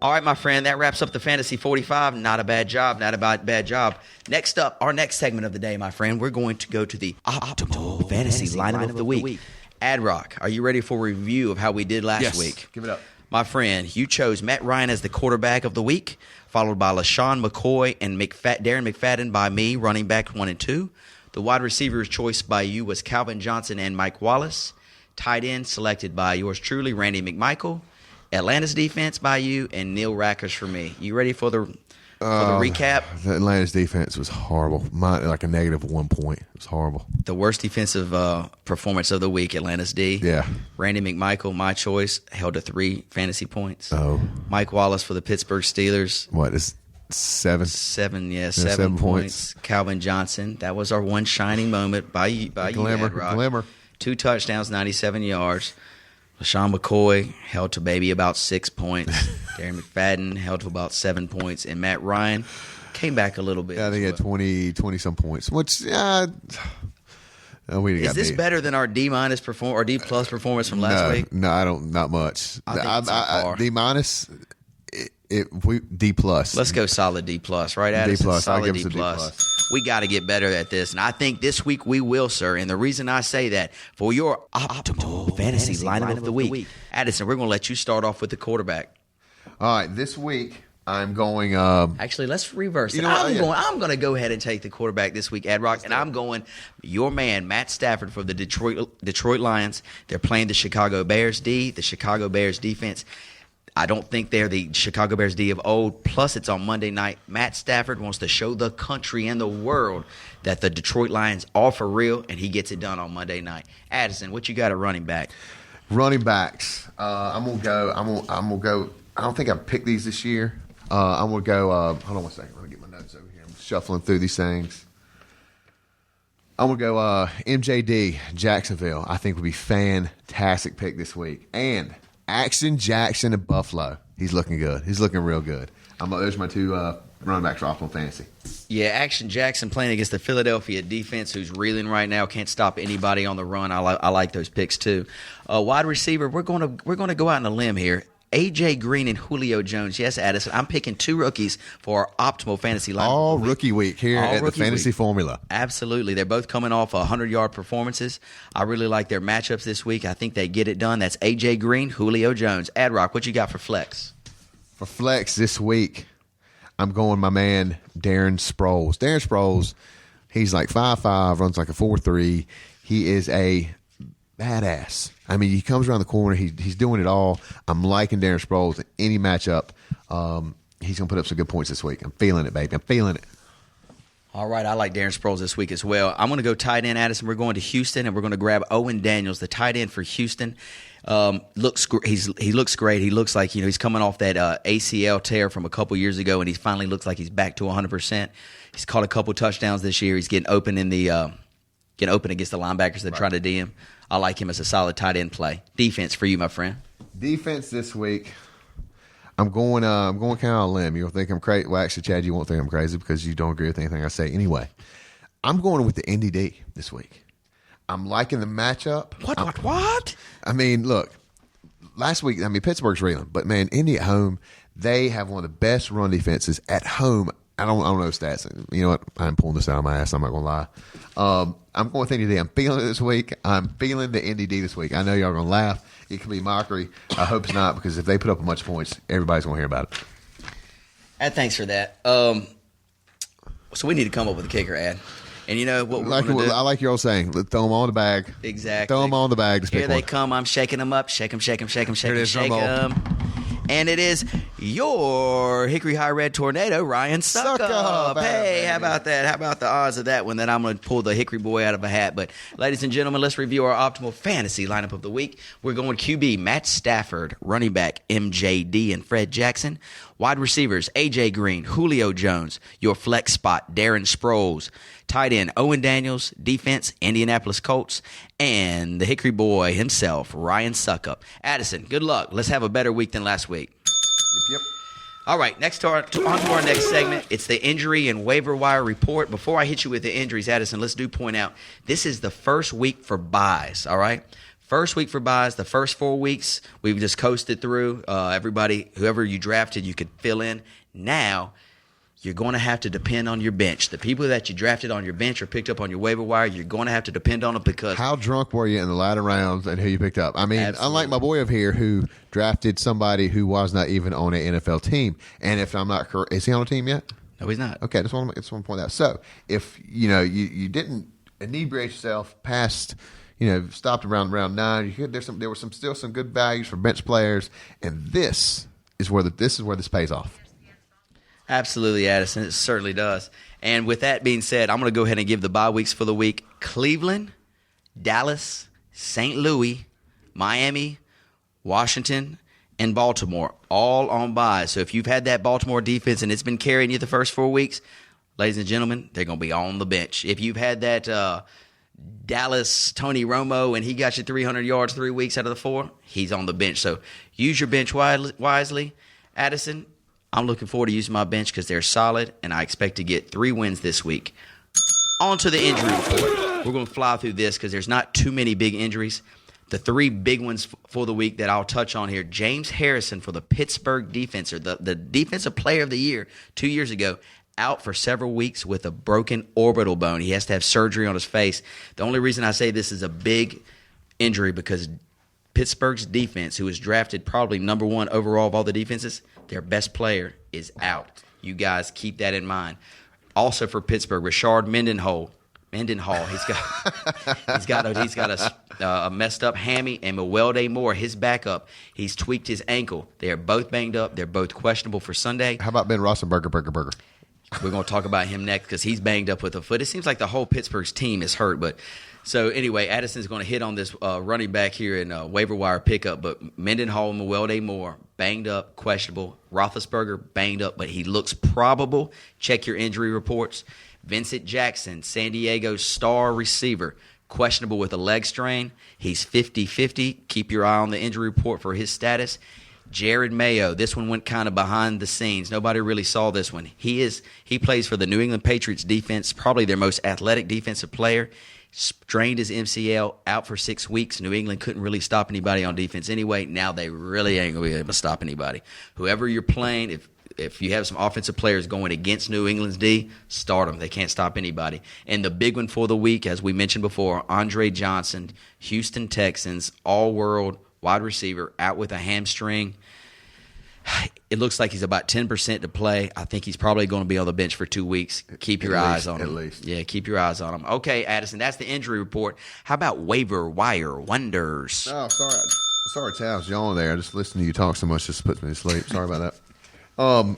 All right, my friend, that wraps up the Fantasy 45. Not a bad job. Next up, our next segment of the day, my friend, we're going to go to the Optimal Fantasy Lineup of the Week. Ad Rock, are you ready for a review of how we did last week? Give it up. My friend, you chose Matt Ryan as the quarterback of the week, followed by LaShawn McCoy and Darren McFadden by me, running back 1 and 2. The wide receiver's choice by you was Calvin Johnson and Mike Wallace. Tight end selected by yours truly, Randy McMichael. Atlanta's defense by you, and Neil Rackers for me. You ready for the recap? The Atlanta's defense was horrible. Like a -1 point. It was horrible. The worst defensive performance of the week, Atlanta's D. Yeah. Randy McMichael, my choice, held to 3 fantasy points. Oh. Mike Wallace for the Pittsburgh Steelers. What is 7? 7 points. Calvin Johnson, that was our one shining moment by you, Glimmer. 2 touchdowns, 97 yards. LaShawn McCoy held to maybe about 6 points. Darren McFadden held to about 7 points. And Matt Ryan came back a little bit. Yeah, I think he had 20-some points. Which, is this better than our D- or D+ performance from last week? No, I don't. Not much. I think it's on par. D+. Let's go solid D+, right, Addison? D+. Solid I'll give D+. us a D+. We got to get better at this, and I think this week we will, sir. And the reason I say that, for your Optimal Fantasy Lineup of the Week, Addison, we're going to let you start off with the quarterback. All right, this week I'm going. Actually, let's reverse it. I'm going to go ahead and take the quarterback this week, Ad Rock, and I'm going your man, Matt Stafford, for the Detroit Lions. They're playing the Chicago Bears D. The Chicago Bears defense, I don't think they're the Chicago Bears D of old. Plus, it's on Monday night. Matt Stafford wants to show the country and the world that the Detroit Lions are for real, and he gets it done on Monday night. Addison, what you got at running back? Running backs. I'm gonna go. I don't think I've picked these this year. I'm gonna go. Hold on one second. Let me get my notes over here. I'm shuffling through these things. I'm going to go MJD, Jacksonville. I think would be fantastic pick this week. And Action Jackson of Buffalo. He's looking good. He's looking real good. Those are my two running backs for Optimal Fantasy. Yeah, Action Jackson playing against the Philadelphia defense, who's reeling right now, can't stop anybody on the run. I like those picks too. Wide receiver, we're going to go out on a limb here. A.J. Green and Julio Jones. Yes, Addison, I'm picking two rookies for our Optimal Fantasy line. All rookie week here at the Fantasy Formula. Absolutely. They're both coming off 100-yard performances. I really like their matchups this week. I think they get it done. That's A.J. Green, Julio Jones. Ad-Rock, what you got for flex? For flex this week, I'm going my man Darren Sproles. Darren Sproles, he's like 5'5", runs like a 4.3. He is a badass. I mean, he comes around the corner. He's doing it all. I'm liking Darren Sproles in any matchup. He's going to put up some good points this week. I'm feeling it, baby. I'm feeling it. All right, I like Darren Sproles this week as well. I'm going to go tight end, Addison. We're going to Houston, and we're going to grab Owen Daniels, the tight end for Houston. He looks great. He looks like he's coming off that ACL tear from a couple years ago, and he finally looks like he's back to 100%. He's caught a couple touchdowns this year. He's getting open against the linebackers that try to D him. I like him as a solid tight end play. Defense for you, my friend. Defense this week. I'm going kind of on a limb. You'll think I'm crazy. Well, actually, Chad, you won't think I'm crazy because you don't agree with anything I say. Anyway, I'm going with the NDD this week. I'm liking the matchup. What? I mean, look, last week, Pittsburgh's reeling, but man, Indy at home, they have one of the best run defenses at home. I don't know stats. You know what? I'm pulling this out of my ass. I'm not going to lie. I'm going with NDD. I'm feeling it this week. I'm feeling the NDD this week. I know y'all are going to laugh. It could be mockery. I hope it's not, because if they put up a bunch of points, everybody's going to hear about it. Thanks for that. So we need to come up with a kicker, Ad. And you know what we're going to do? I like your old saying. Throw them all in the bag. Exactly. Throw them all in the bag. Here they come. I'm shaking them up. Shake them, shake them, shake them, shake them, shake them. And it is your Hickory High Red Tornado, Ryan Suckup. Hey, how about that? How about the odds of that one? That I'm going to pull the Hickory boy out of a hat. But, ladies and gentlemen, let's review our optimal fantasy lineup of the week. We're going QB, Matt Stafford, running back, MJD and Fred Jackson. Wide receivers, A.J. Green, Julio Jones. Your flex spot, Darren Sproles. Tight end, Owen Daniels. Defense, Indianapolis Colts. And the Hickory boy himself, Ryan Suckup. Addison, good luck. Let's have a better week than last week. Yep. All right, on to our next segment. It's the injury and waiver wire report. Before I hit you with the injuries, Addison, let's point out, this is the first week for buys, all right? First week for buys, the first 4 weeks, we've just coasted through. Everybody, whoever you drafted, you could fill in. Now, you're going to have to depend on your bench. The people that you drafted on your bench or picked up on your waiver wire, you're going to have to depend on them because... How drunk were you in the latter rounds and who you picked up? I mean, Absolutely. Unlike my boy over here who drafted somebody who was not even on an NFL team. And if I'm not correct, is he on a team yet? No, he's not. Okay, just want to point out. So, if, you didn't inebriate yourself past... stopped around round 9. There were still some good values for bench players, and this is where this pays off. Absolutely, Addison. It certainly does. And with that being said, I'm going to go ahead and give the bye weeks for the week. Cleveland, Dallas, St. Louis, Miami, Washington, and Baltimore, all on bye. So if you've had that Baltimore defense and it's been carrying you the first 4 weeks, ladies and gentlemen, they're going to be on the bench. If you've had that Dallas Tony Romo and he got you 300 yards 3 weeks out of the 4, he's on the bench. So use your bench wisely. Addison, I'm looking forward to using my bench because they're solid, and I expect to get 3 wins this week. On to the injury report. We're going to fly through this because there's not too many big injuries. The 3 big ones for the week that I'll touch on here. James Harrison for the Pittsburgh defense, or the defensive player of the year 2 years ago, out for several weeks with a broken orbital bone. He has to have surgery on his face. The only reason I say this is a big injury because Pittsburgh's defense, who was drafted probably number 1 overall of all the defenses, their best player is out. You guys keep that in mind. Also for Pittsburgh, Rashard Mendenhall. He's got a messed up hammy, and Mewelde Moore, his backup, he's tweaked his ankle. They are both banged up. They're both questionable for Sunday. How about Ben Roethlisberger? Burger. We're going to talk about him next because he's banged up with a foot. It seems like the whole Pittsburgh's team is hurt. But so anyway, Addison's going to hit on this running back here in waiver wire pickup. But Mendenhall and Mewelde Moore, banged up, questionable. Roethlisberger, banged up, but he looks probable. Check your injury reports. Vincent Jackson, San Diego's star receiver, questionable with a leg strain. He's 50-50. Keep your eye on the injury report for his status. Jared Mayo, this one went kind of behind the scenes. Nobody really saw this one. He plays for the New England Patriots defense, probably their most athletic defensive player. Strained his MCL, out for 6 weeks. New England couldn't really stop anybody on defense anyway. Now they really ain't going to be able to stop anybody. Whoever you're playing, if you have some offensive players going against New England's D, start them. They can't stop anybody. And the big one for the week, as we mentioned before, Andre Johnson, Houston Texans, all-world wide receiver, out with a hamstring. It looks like he's about 10% to play. I think he's probably going to be on the bench for 2 weeks. Keep your eyes on him. At least. Yeah, keep your eyes on him. Okay, Addison, that's the injury report. How about waiver wire wonders? Oh, sorry, Taz, y'all there. Just listening to you talk so much just puts me to sleep. Sorry about that.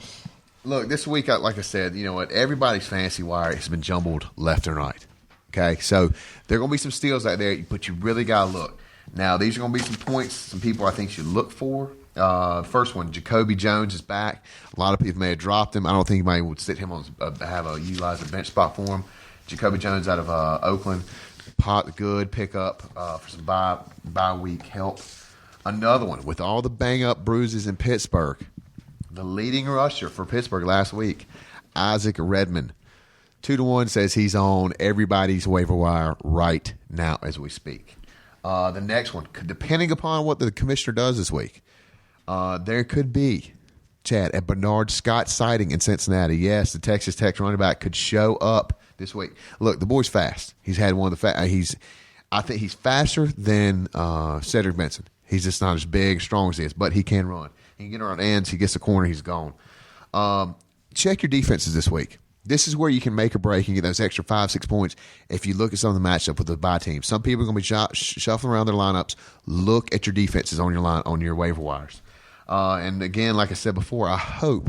Look, this week, like I said, you know what? Everybody's fantasy wire has been jumbled left and right. Okay, so there are going to be some steals out there, but you really got to look. Now, these are going to be some points, some people I think should look for. First one, Jacoby Jones is back. A lot of people may have dropped him. I don't think anybody would sit him on utilize a bench spot for him. Jacoby Jones out of Oakland, good pickup for some bye week help. Another one with all the bang up bruises in Pittsburgh. The leading rusher for Pittsburgh last week, Isaac Redmond, 2-1 says he's on everybody's waiver wire right now as we speak. The next one, depending upon what the commissioner does this week, there could be, Chad, a Bernard Scott sighting in Cincinnati. Yes, the Texas Tech running back could show up this week. Look, the boy's fast. He's had one of the I think he's faster than Cedric Benson. He's just not as big, strong as he is, but he can run. He can get around ends. He gets the corner. He's gone. Check your defenses this week. This is where you can make a break and get those extra 5-6 points if you look at some of the matchup with the bye teams. Some people are going to be shuffling around their lineups. Look at your defenses on your waiver wires. And again, like I said before, I hope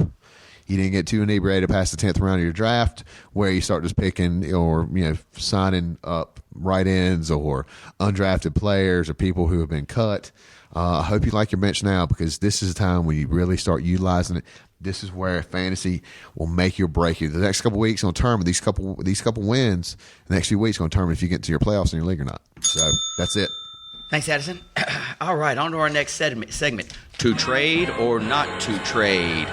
you didn't get too inebriated past the 10th round of your draft where you start just picking or signing up right ends or undrafted players or people who have been cut. I hope you like your bench now because this is a time when you really start utilizing it. This is where fantasy will make you or break you. The next couple of weeks going to determine these couple wins. The next few weeks going to determine if you get to your playoffs in your league or not. So that's it. Thanks, Addison. All right, on to our next segment. To trade or not to trade?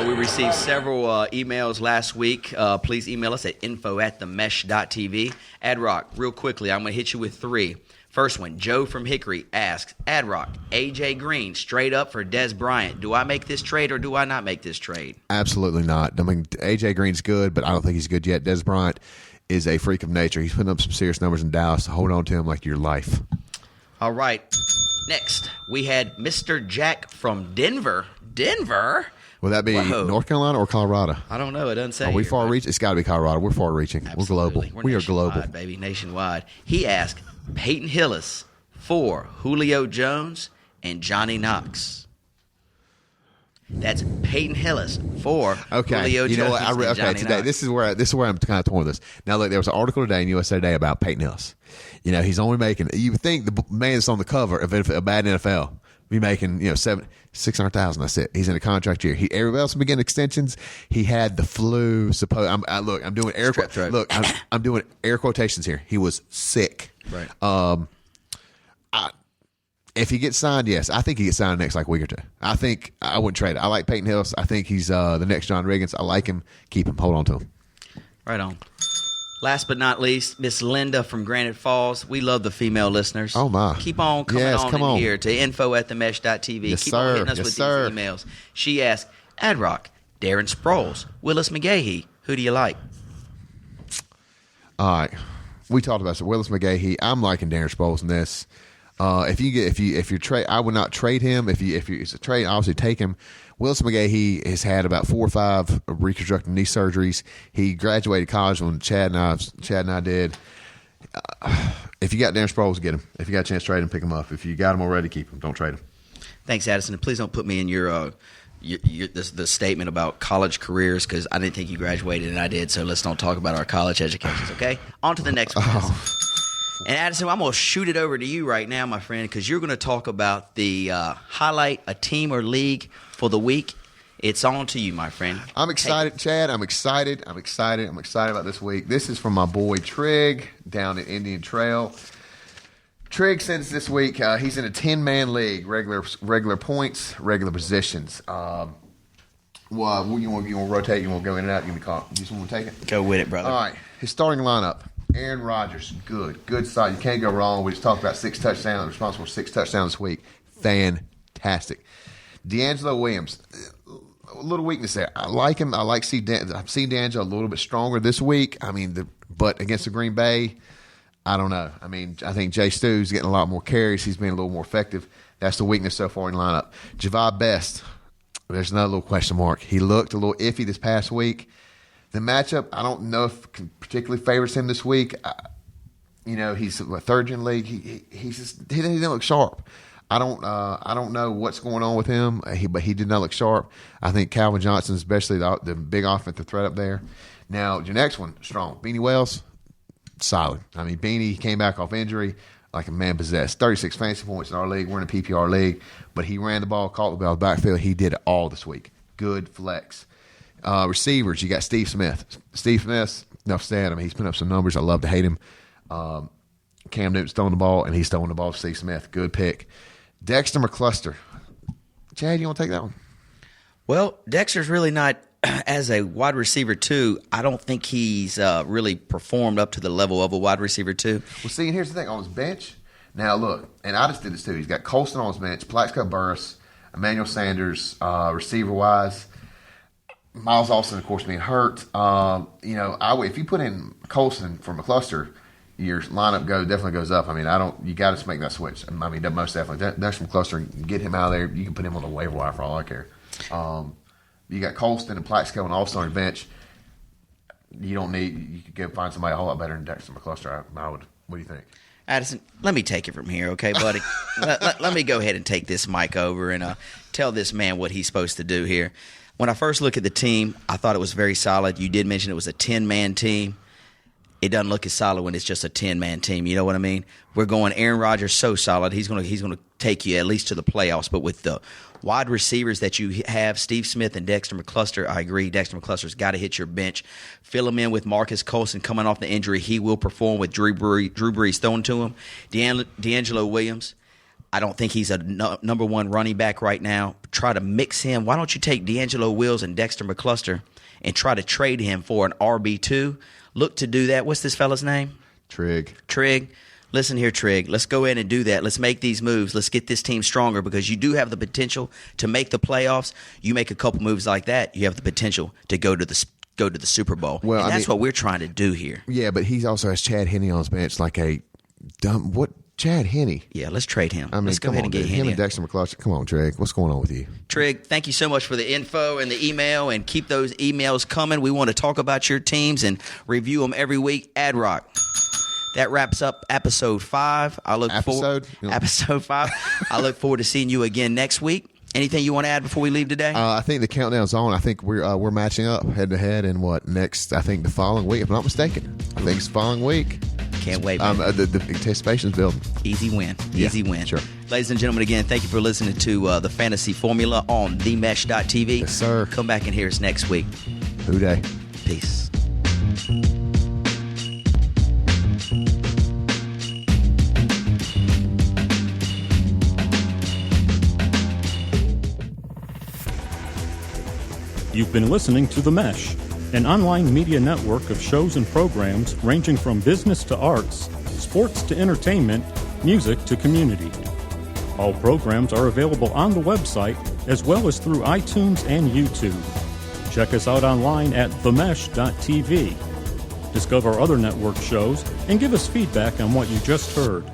We received several emails last week. Please email us at info@themesh.tv. Adrock, real quickly, I'm going to hit you with 3. First one, Joe from Hickory asks, Adrock, A.J. Green, straight up for Des Bryant. Do I make this trade or do I not make this trade? Absolutely not. I mean, A.J. Green's good, but I don't think he's good yet. Des Bryant is a freak of nature. He's putting up some serious numbers in Dallas. So hold on to him like your life. All right. Next, we had Mr. Jack from Denver. Denver? Will that be North Carolina or Colorado? I don't know. It doesn't say. Are we far reaching? It's got to be Colorado. We're far reaching. Absolutely. We're global. We are global. Baby, nationwide. He asked Peyton Hillis for Julio Jones and Johnny Knox. That's Peyton Hillis for Julio Jones. You know what? Johnny Knox. This is where I'm kind of torn with this. Now, look, there was an article today in USA Today about Peyton Hillis. He's only making. You would think the man that's on the cover of a bad NFL be making $600,000. That's it. He's in a contract year. Everybody else been getting extensions. He had the flu. I'm doing air. Look, I'm doing air quotations here. He was sick. Right. If he gets signed, yes, I think he gets signed next week or two. I think I wouldn't trade it. I like Peyton Hillis. I think he's the next John Riggins. I like him. Keep him. Hold on to him. Right on. Last but not least, Miss Linda from Granite Falls. We love the female listeners. Oh, my. Keep on coming on here to info@themesh.tv. Yes, Keep on hitting us with these emails. She asked, Adrock, Darren Sproles, Willis McGahee. Who do you like? All right. We talked about Willis McGahee. I'm liking Darren Sproles in this. If you trade, I would not trade him. If it's a trade, obviously take him. Willis McGahee has had about 4 or 5 reconstructive knee surgeries. He graduated college when Chad and I did. If you got Darren Sproles, get him. If you got a chance to trade him, pick him up. If you got him already, keep him. Don't trade him. Thanks, Addison. And please don't put me in the statement about college careers because I didn't think you graduated and I did. So let's don't talk about our college educations. Okay. On to the next one. And Addison, I'm going to shoot it over to you right now, my friend, because you're going to talk about the highlight a team or league for the week. It's on to you, my friend. I'm excited, Chad. I'm excited about this week. This is from my boy Trig down at Indian Trail. Trig sends this week. He's in a 10-man league, regular points, regular positions. Well, you want to rotate? You want to go in and out? You just want to take it? Go with it, brother. All right. His starting lineup: Aaron Rodgers, good side. You can't go wrong. We just talked about 6 touchdowns. Responsible for 6 touchdowns this week. Fantastic. D'Angelo Williams. A little weakness there. I like him. I've seen D'Angelo a little bit stronger this week. But against the Green Bay, I don't know. I think Jay Stu's getting a lot more carries. He's been a little more effective. That's the weakness so far in the lineup. Javad Best, there's another little question mark. He looked a little iffy this past week. The matchup, I don't know if particularly favors him this week. He's a third-gen league. He didn't look sharp. I don't know what's going on with him, but he did not look sharp. I think Calvin Johnson, especially the big offensive threat up there. Now, your next one, strong. Beanie Wells, solid. Beanie came back off injury like a man possessed. 36 fantasy points in our league. We're in a PPR league. But he ran the ball, caught the ball in the backfield. He did it all this week. Good flex. Receivers, you got Steve Smith. Steve Smith, enough said. He's put up some numbers. I love to hate him. Cam Newton's throwing the ball, and he's throwing the ball to Steve Smith. Good pick. Dexter McCluster. Chad, you want to take that one? Well, Dexter's really not, as a wide receiver, too, I don't think he's really performed up to the level of a wide receiver, too. Well, see, and here's the thing. On his bench, now look, and I just did this, too. He's got Colston on his bench, Plaxico Burress, Emmanuel Sanders, receiver-wise. Miles Austin, of course, being hurt. If you put in Colston for McCluster, your lineup definitely goes up. You got to make that switch. Most definitely. That's from Cluster. Get him out of there. You can put him on the waiver wire for all I care. You got Colston and Plaxico and Austin on your bench. You could go find somebody a whole lot better than Dexter McCluster. I would. What do you think? Addison, let me take it from here, okay, buddy? let me go ahead and take this mic over and tell this man what he's supposed to do here. When I first look at the team, I thought it was very solid. You did mention it was a 10-man team. It doesn't look as solid when it's just a 10-man team. You know what I mean? We're going Aaron Rodgers so solid. He's going to take you at least to the playoffs. But with the wide receivers that you have, Steve Smith and Dexter McCluster, I agree. Dexter McCluster's got to hit your bench. Fill him in with Marcus Colston coming off the injury. He will perform with Drew Brees thrown to him. D'Angelo Williams, I don't think he's a number one running back right now. Try to mix him. Why don't you take D'Angelo Williams and Dexter McCluster and try to trade him for an RB2? Look to do that. What's this fella's name? Trig. Listen here, Trig. Let's go in and do that. Let's make these moves. Let's get this team stronger because you do have the potential to make the playoffs. You make a couple moves like that, you have the potential to go to the Super Bowl. Well, and that's what we're trying to do here. Yeah, but he also has Chad Henne on his bench like a dumb – what – Chad Henne. Yeah, let's trade him. Let's go ahead and get him and Dexter McCluster. Come on, Trig. What's going on with you? Trig, thank you so much for the info and the email, and keep those emails coming. We want to talk about your teams and review them every week. Ad Rock. That wraps up episode 5. Episode 5. I look forward to seeing you again next week. Anything you want to add before we leave today? I think the countdown's on. I think we're matching up head to head in next? I think the following week, if I'm not mistaken. I think it's the following week. Can't wait, man. The anticipation's building. Easy win. Easy win. Sure. Ladies and gentlemen, again, thank you for listening to the Fantasy Formula on themesh.tv. Yes, sir. Come back and hear us next week. Who day? Peace. You've been listening to The Mesh, an online media network of shows and programs ranging from business to arts, sports to entertainment, music to community. All programs are available on the website as well as through iTunes and YouTube. Check us out online at themesh.tv. Discover other network shows and give us feedback on what you just heard.